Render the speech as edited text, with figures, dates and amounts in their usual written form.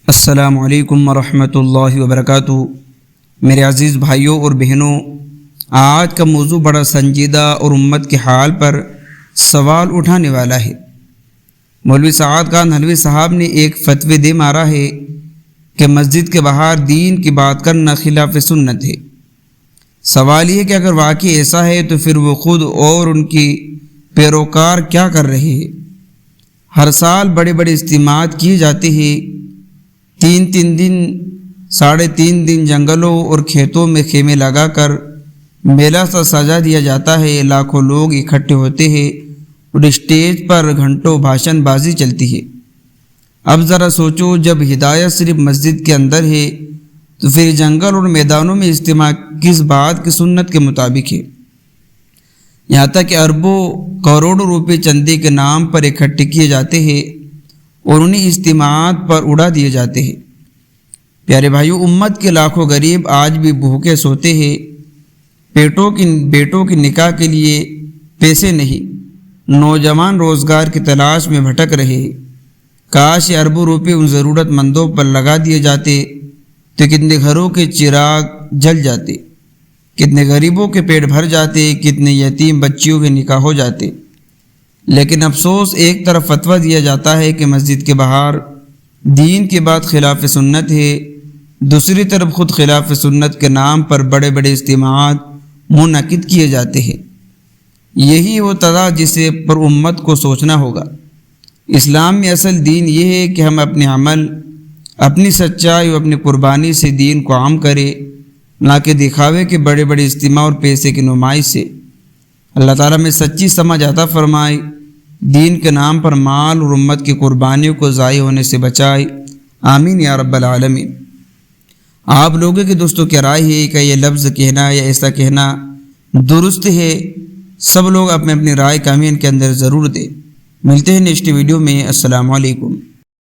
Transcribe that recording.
السلام علیکم ورحمۃ اللہ وبرکاتہ۔ میرے عزیز بھائیوں اور بہنوں، آج کا موضوع بڑا سنجیدہ اور امت کے حال پر سوال اٹھانے والا ہے۔ مولوی سعد خان حلوی صاحب نے ایک فتوی دے مارا ہے کہ مسجد کے باہر دین کی بات کرنا خلاف سنت ہے۔ سوال یہ ہے کہ اگر واقعی ایسا ہے تو پھر وہ خود اور ان کی پیروکار کیا کر رہے ہیں؟ ہر سال بڑے بڑے اجتماعات کیے جاتے ہیں، 3 دن 3.5 دن جنگلوں اور کھیتوں میں خیمے لگا کر میلہ سا سجا دیا جاتا ہے، لاکھوں لوگ اکٹھے ہوتے ہیں اور اسٹیج پر گھنٹوں بھاشن بازی چلتی ہے۔ اب ذرا سوچو، جب ہدایت صرف مسجد کے اندر ہے تو پھر جنگل اور میدانوں میں اجتماع کس بات کی سنت کے مطابق ہے؟ یہاں تک کہ اربوں کروڑوں روپے چندے کے نام پر اکٹھے کیے جاتے ہیں اور انہیں اجتماعات پر اڑا دیے جاتے ہیں۔ پیارے بھائیو، امت کے لاکھوں غریب آج بھی بھوکے سوتے ہیں، بیٹوں کی نکاح کے لیے پیسے نہیں، نوجوان روزگار کی تلاش میں بھٹک رہے ہیں۔ کاش یہ اربوں روپے ان ضرورت مندوں پر لگا دیے جاتے تو کتنے گھروں کے چراغ جل جاتے، کتنے غریبوں کے پیٹ بھر جاتے، کتنے یتیم بچیوں کے نکاح ہو جاتے۔ لیکن افسوس، ایک طرف فتویٰ دیا جاتا ہے کہ مسجد کے باہر دین کی بات خلاف سنت ہے، دوسری طرف خود خلاف سنت کے نام پر بڑے بڑے اجتماعات منعقد کیے جاتے ہیں۔ یہی وہ تضاد جسے پر امت کو سوچنا ہوگا۔ اسلام میں اصل دین یہ ہے کہ ہم اپنے عمل، اپنی سچائی اور اپنی قربانی سے دین کو عام کریں، نہ کہ دکھاوے کے بڑے بڑے اجتماع اور پیسے کی نمائش سے۔ اللہ تعالیٰ میں سچی سمجھ عطا فرمائے، دین کے نام پر مال اور امت کی قربانیوں کو ضائع ہونے سے بچائے، آمین یا رب العالمین۔ آپ لوگوں کے دوستوں کیا رائے ہے کہ یہ لفظ کہنا یا ایسا کہنا درست ہے؟ سب لوگ اپنے اپنی رائے کامنٹ کے اندر ضرور دیں۔ ملتے ہیں نیکسٹ ویڈیو میں۔ السلام علیکم۔